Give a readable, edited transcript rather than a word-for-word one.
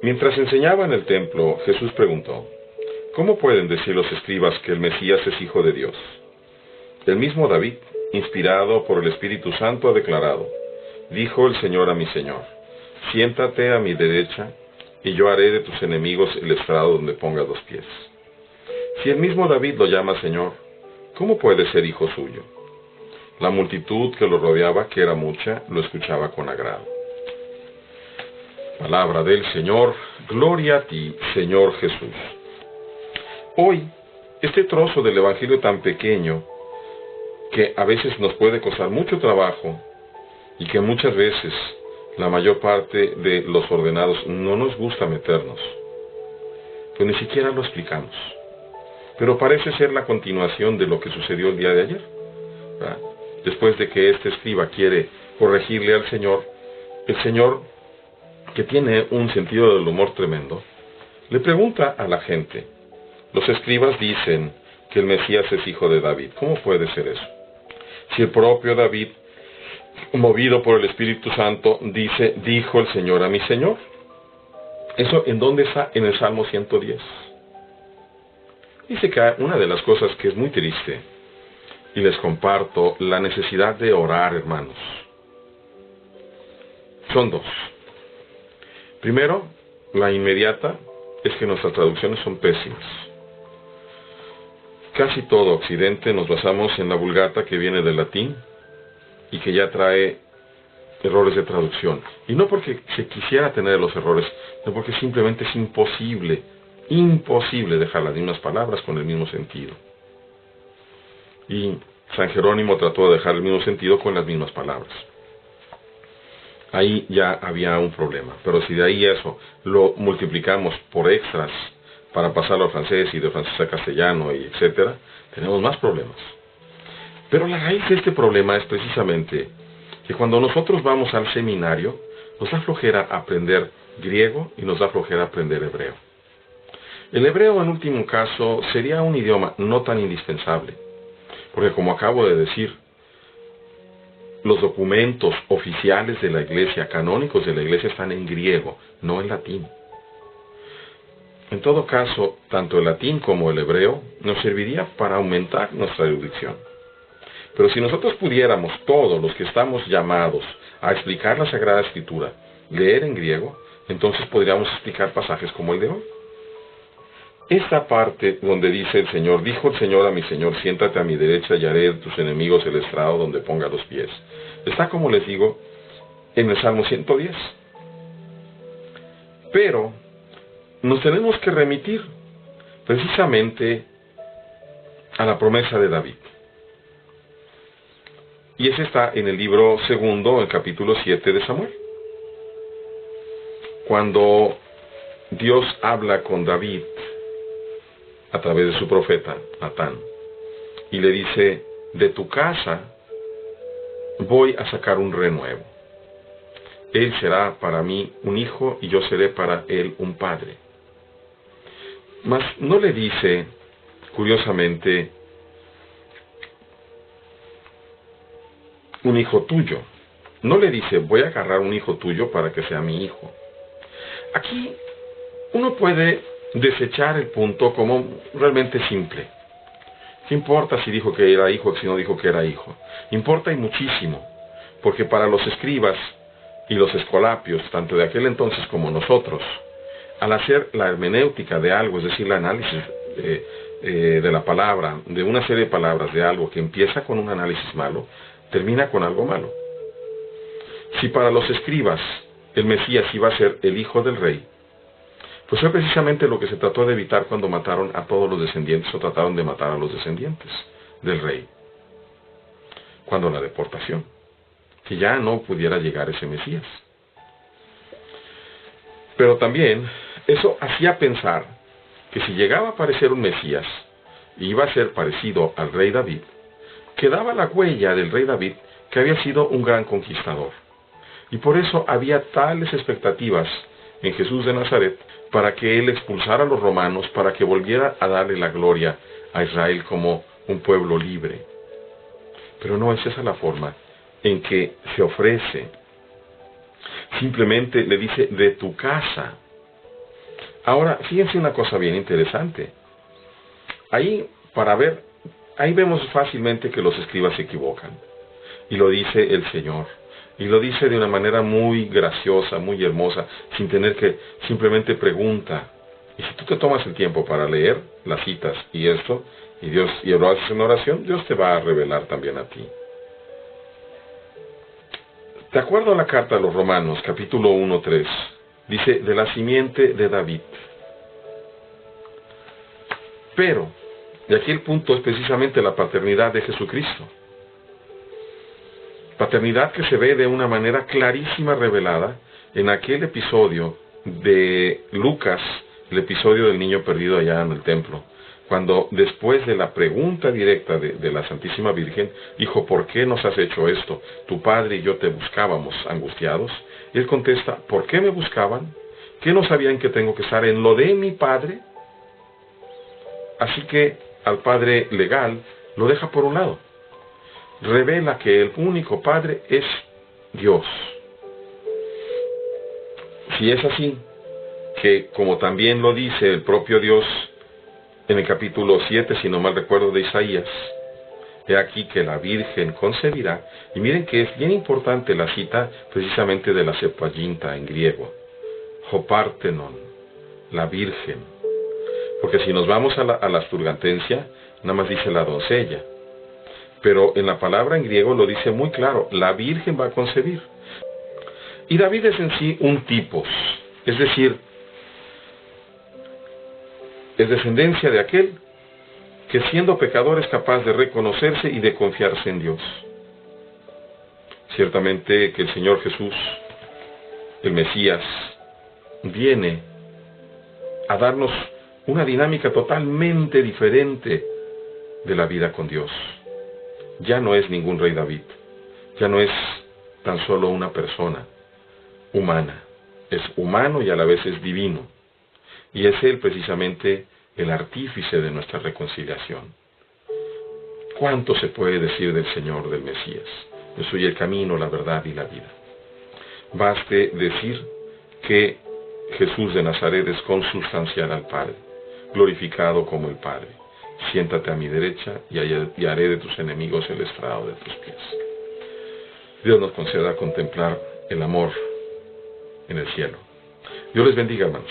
Mientras enseñaba en el templo, Jesús preguntó: ¿Cómo pueden decir los escribas que el Mesías es hijo de Dios? El mismo David, inspirado por el Espíritu Santo, ha declarado: Dijo el Señor a mi Señor: Siéntate a mi derecha, y yo haré de tus enemigos el estrado donde pongas los pies. Si el mismo David lo llama Señor, ¿cómo puede ser hijo suyo? La multitud que lo rodeaba, que era mucha, lo escuchaba con agrado. Palabra del Señor. Gloria a ti, Señor Jesús. Hoy, este trozo del Evangelio tan pequeño, que a veces nos puede costar mucho trabajo, y que muchas veces la mayor parte de los ordenados no nos gusta meternos, pues ni siquiera lo explicamos. Pero parece ser la continuación de lo que sucedió el día de ayer, ¿verdad? Después de que este escriba quiere corregirle al Señor, el Señor, que tiene un sentido del humor tremendo, le pregunta a la gente: los escribas dicen que el Mesías es hijo de David. ¿Cómo puede ser eso? Si el propio David, movido por el Espíritu Santo, dijo el Señor a mi Señor. ¿Eso en dónde está? En el Salmo 110. Dice que una de las cosas que es muy triste, y les comparto, la necesidad de orar, hermanos, son dos. Primero, la inmediata, es que nuestras traducciones son pésimas. Casi todo Occidente nos basamos en la Vulgata, que viene del latín y que ya trae errores de traducción. Y no porque se quisiera tener los errores, sino porque simplemente es imposible dejar las mismas palabras con el mismo sentido. Y San Jerónimo trató de dejar el mismo sentido con las mismas palabras. Ahí ya había un problema. Pero si de ahí eso lo multiplicamos por extras para pasarlo al francés y de francés a castellano, y etcétera, tenemos más problemas. Pero la raíz de este problema es precisamente que cuando nosotros vamos al seminario, nos da flojera aprender griego y nos da flojera aprender hebreo. El hebreo, en último caso, sería un idioma no tan indispensable, porque, como acabo de decir, los documentos oficiales de la Iglesia, canónicos de la Iglesia, están en griego, no en latín. En todo caso, tanto el latín como el hebreo nos serviría para aumentar nuestra erudición. Pero si nosotros pudiéramos, todos los que estamos llamados a explicar la Sagrada Escritura, leer en griego, entonces podríamos explicar pasajes como el de hoy. Esta parte donde dice el Señor: dijo el Señor a mi Señor, siéntate a mi derecha y haré de tus enemigos el estrado donde ponga los pies, está, como les digo, en el Salmo 110. Pero nos tenemos que remitir precisamente a la promesa de David. Y ese está en el libro segundo, el capítulo 7 de Samuel. Cuando Dios habla con David a través de su profeta Natán, y le dice: de tu casa voy a sacar un renuevo. Él será para mí un hijo y yo seré para él un padre. Mas no le dice, curiosamente, un hijo tuyo. No le dice: voy a agarrar un hijo tuyo para que sea mi hijo. Aquí uno puede desechar el punto como realmente simple. ¿Qué importa si dijo que era hijo o si no dijo que era hijo? Importa y muchísimo, porque para los escribas y los escolapios, tanto de aquel entonces como nosotros, al hacer la hermenéutica de algo, es decir, el análisis de la palabra, de una serie de palabras, de algo que empieza con un análisis malo, termina con algo malo. Si para los escribas el Mesías iba a ser el hijo del rey, pues fue precisamente lo que se trató de evitar cuando mataron a todos los descendientes, o trataron de matar a los descendientes del rey, cuando la deportación, que ya no pudiera llegar ese Mesías. Pero también eso hacía pensar que si llegaba a aparecer un Mesías y iba a ser parecido al rey David, quedaba la huella del rey David, que había sido un gran conquistador. Y por eso había tales expectativas en Jesús de Nazaret, para que él expulsara a los romanos, para que volviera a darle la gloria a Israel como un pueblo libre. Pero no es esa la forma en que se ofrece. Simplemente le dice: de tu casa Ahora, fíjense una cosa bien interesante. Ahí vemos fácilmente que los escribas se equivocan. Y lo dice el Señor. Y lo dice de una manera muy graciosa, muy hermosa, sin tener que simplemente pregunta. Y si tú te tomas el tiempo para leer las citas y esto, y lo haces en oración, Dios te va a revelar también a ti. De acuerdo a la carta a los Romanos, capítulo 1:3, dice, de la simiente de David. Pero, y aquí el punto es precisamente la paternidad de Jesucristo. Paternidad que se ve de una manera clarísima revelada en aquel episodio de Lucas, el episodio del niño perdido allá en el templo, cuando después de la pregunta directa de la Santísima Virgen, dijo, ¿por qué nos has hecho esto? Tu padre y yo te buscábamos angustiados. Y él contesta, ¿por qué me buscaban? ¿Qué no sabían que tengo que estar en lo de mi padre? Así que al padre legal lo deja por un lado. Revela que el único Padre es Dios. Si es así, que como también lo dice el propio Dios en el capítulo 7, si no mal recuerdo, de Isaías, he aquí que la Virgen concebirá, y miren que es bien importante la cita precisamente de la Septuaginta en griego, Hopartenon, la Virgen, porque si nos vamos a la Asturgantensia, nada más dice la doncella, pero en la palabra en griego lo dice muy claro, la Virgen va a concebir. Y David es en sí un tipos, es decir, es descendencia de aquel que siendo pecador es capaz de reconocerse y de confiarse en Dios. Ciertamente que el Señor Jesús, el Mesías, viene a darnos una dinámica totalmente diferente de la vida con Dios. Ya no es ningún rey David, ya no es tan solo una persona humana, es humano y a la vez es divino, y es Él precisamente el artífice de nuestra reconciliación. ¿Cuánto se puede decir del Señor, del Mesías? Yo soy el camino, la verdad y la vida. Baste decir que Jesús de Nazaret es consubstancial al Padre, glorificado como el Padre. Siéntate a mi derecha y haré de tus enemigos el estrado de tus pies. Dios nos conceda contemplar el amor en el cielo. Dios les bendiga, hermanos.